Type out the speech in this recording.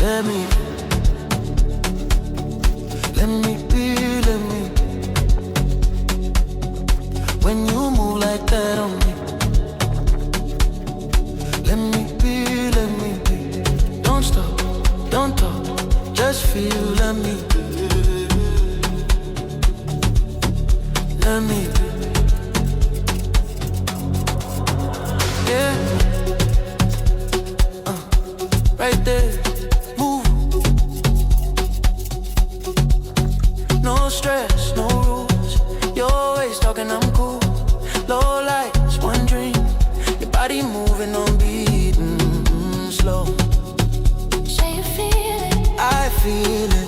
Let me be, let me. When you move like that on me, let me be, let me be. Don't stop, don't talk, just feel, let me be. Let me be. Yeah, right there, move. No stress, no rules. You're always talking, I'm cool. Low lights, one dream. Your body moving on beat, slow. Say you feel it. I feel it.